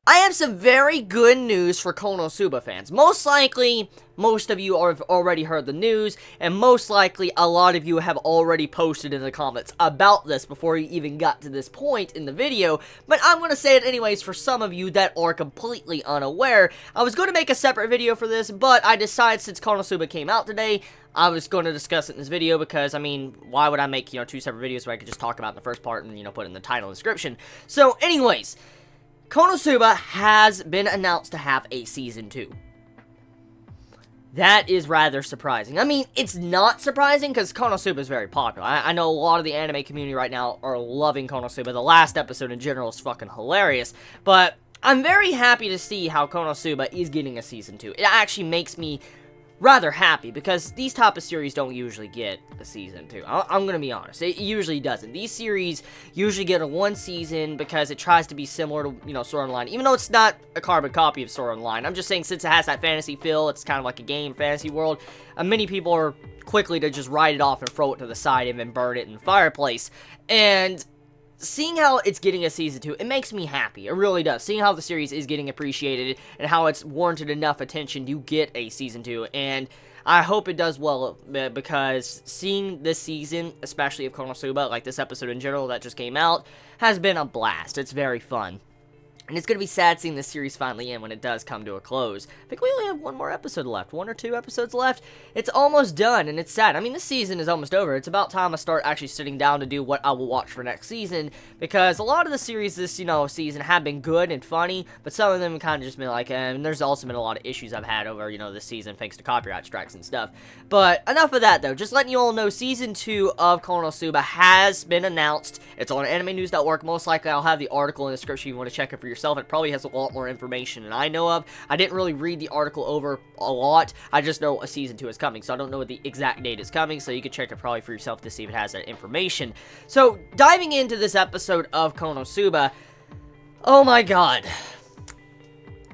I have some very good news for Konosuba fans. Most likely, most of you have already heard the news, and most likely, a lot of you have already posted in the comments about this before you even got to this point in the video, but I'm going to say it anyways for some of you that are completely unaware. I was going to make a separate video for this, but I decided since Konosuba came out today, I was going to discuss it in this video because, I mean, why would I make, two separate videos where I could just talk about it in the first part and, put it in the title and description. So, anyways, Konosuba has been announced to have a Season 2. That is rather surprising. I mean, it's not surprising because Konosuba is very popular. I know a lot of the anime community right now are loving Konosuba. The last episode in general is fucking hilarious. But I'm very happy to see how Konosuba is getting a Season 2. It actually makes me rather happy because these type of series don't usually get a Season 2. I'm gonna be honest, it usually doesn't. These series usually get a one season because it tries to be similar to, Sword Online, even though it's not a carbon copy of Sword Online. I'm just saying since it has that fantasy feel, it's kind of like a game, fantasy world, many people are quickly to just write it off and throw it to the side and then burn it in the fireplace. And seeing how it's getting a Season 2, it makes me happy. It really does. Seeing how the series is getting appreciated and how it's warranted enough attention to get a Season 2. And I hope it does well because seeing this season, especially of Konosuba, like this episode in general that just came out, has been a blast. It's very fun. And it's going to be sad seeing this series finally end when it does come to a close. I think we only have one more episode left. 1 or 2 episodes left. It's almost done, and it's sad. I mean, this season is almost over. It's about time I start actually sitting down to do what I will watch for next season. Because a lot of the series this, season have been good and funny. But some of them kind of just been like, and there's also been a lot of issues I've had over, this season thanks to copyright strikes and stuff. But enough of that, though. Just letting you all know, Season 2 of Konosuba has been announced. It's on Anime News Network. Most likely, I'll have the article in the description if you want to check it for yourself. It probably has a lot more information than I know of. I didn't really read the article over a lot. I just know a Season 2 is coming, so I don't know what the exact date is coming, so you can check it probably for yourself to see if it has that information. So, diving into this episode of Konosuba, oh my god.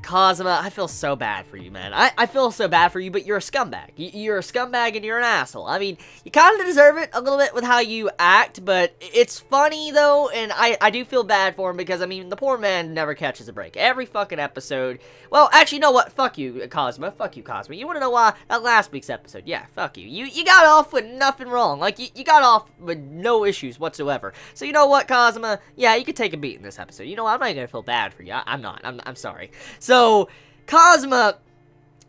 Kazuma, I feel so bad for you, man. I feel so bad for you, but you're a scumbag. You're a scumbag and you're an asshole. I mean, you kind of deserve it a little bit with how you act, but it's funny, though, and I do feel bad for him because, I mean, the poor man never catches a break. Every fucking episode. Well, actually, you know what? Fuck you, Kazuma. Fuck you, Kazuma. You want to know why? That last week's episode. Yeah, fuck you. You got off with nothing wrong. Like, you got off with no issues whatsoever. So, you know what, Kazuma? Yeah, you could take a beat in this episode. You know what? I'm not gonna feel bad for you. I'm not. I'm sorry. So, Kazuma,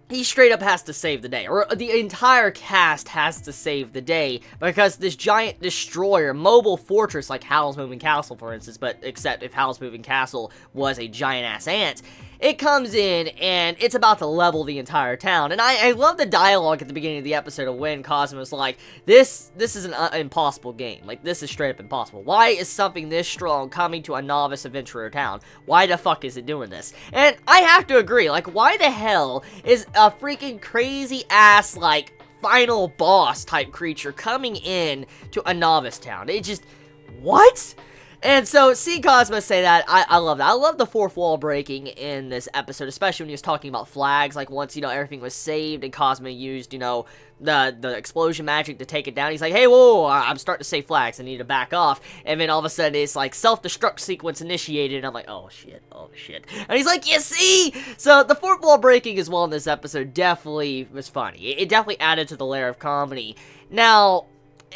he straight up has to save the day, or the entire cast has to save the day, because this giant destroyer, mobile fortress like Howl's Moving Castle, for instance, but except if Howl's Moving Castle was a giant-ass ant, it comes in, and it's about to level the entire town, and I love the dialogue at the beginning of the episode of when Kazuma's like, this is an impossible game, like, this is straight up impossible. Why is something this strong coming to a novice adventurer town? Why the fuck is it doing this? And I have to agree, like, why the hell is a freaking crazy-ass, like, final boss type creature coming in to a novice town? It just, what? And so, seeing Kazuma say that, I love that. I love the fourth wall breaking in this episode, especially when he was talking about flags, like once, everything was saved and Kazuma used, the explosion magic to take it down. He's like, hey, whoa, I'm starting to say flags, I need to back off. And then all of a sudden, it's like, self-destruct sequence initiated, and I'm like, oh shit. And he's like, you see? So, the fourth wall breaking as well in this episode definitely was funny. It definitely added to the layer of comedy. Now,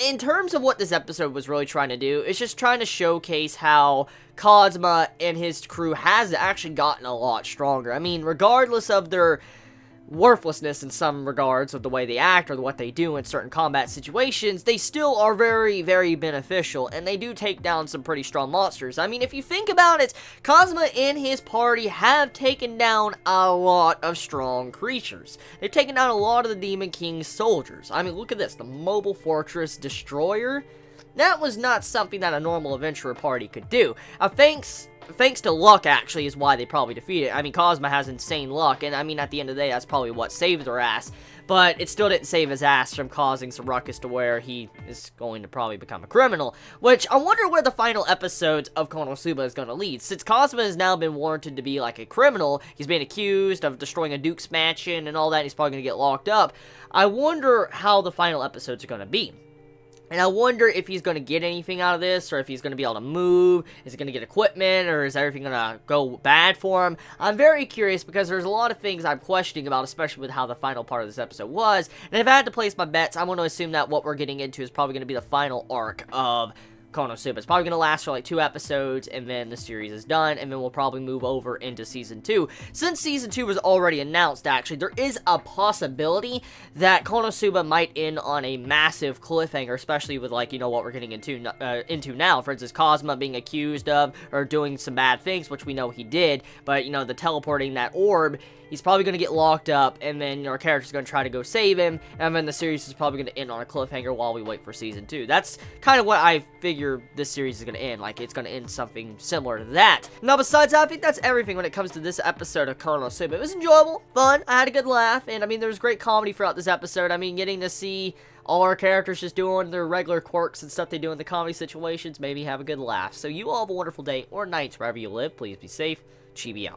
in terms of what this episode was really trying to do, it's just trying to showcase how Kazuma and his crew has actually gotten a lot stronger. I mean, regardless of their worthlessness in some regards of the way they act or what they do in certain combat situations, they still are very, very beneficial, and they do take down some pretty strong monsters. I mean, if you think about it, Kazuma and his party have taken down a lot of strong creatures. They've taken down a lot of the Demon King's soldiers. I mean, look at this, the Mobile Fortress Destroyer. That was not something that a normal adventurer party could do. Thanks to luck, actually, is why they probably defeated it. I mean, Kazuma has insane luck, and I mean, at the end of the day, that's probably what saved their ass. But it still didn't save his ass from causing some ruckus to where he is going to probably become a criminal. Which, I wonder where the final episodes of Konosuba is going to lead. Since Kazuma has now been warranted to be like a criminal, he's being accused of destroying a duke's mansion and all that, and he's probably going to get locked up. I wonder how the final episodes are going to be. And I wonder if he's going to get anything out of this, or if he's going to be able to move, is he going to get equipment, or is everything going to go bad for him? I'm very curious, because there's a lot of things I'm questioning about, especially with how the final part of this episode was, and if I had to place my bets, I'm going to assume that what we're getting into is probably going to be the final arc of Konosuba. It's probably going to last for like 2 episodes, and then the series is done, and then we'll probably move over into Season 2. Since Season 2 was already announced, actually, there is a possibility that Konosuba might end on a massive cliffhanger, especially with, like, you know, what we're getting into now. For instance, Cosma being accused of, or doing some bad things, which we know he did, but, you know, the teleporting that orb, he's probably going to get locked up, and then our character's going to try to go save him, and then the series is probably going to end on a cliffhanger while we wait for Season 2. That's kind of what I figure this series is going to end. Like, it's going to end something similar to that. Now, besides that, I think that's everything when it comes to this episode of Konosuba. It was enjoyable, fun, I had a good laugh, and I mean, there was great comedy throughout this episode. I mean, getting to see all our characters just doing their regular quirks and stuff they do in the comedy situations made me have a good laugh. So you all have a wonderful day or night wherever you live. Please be safe. Chibi out.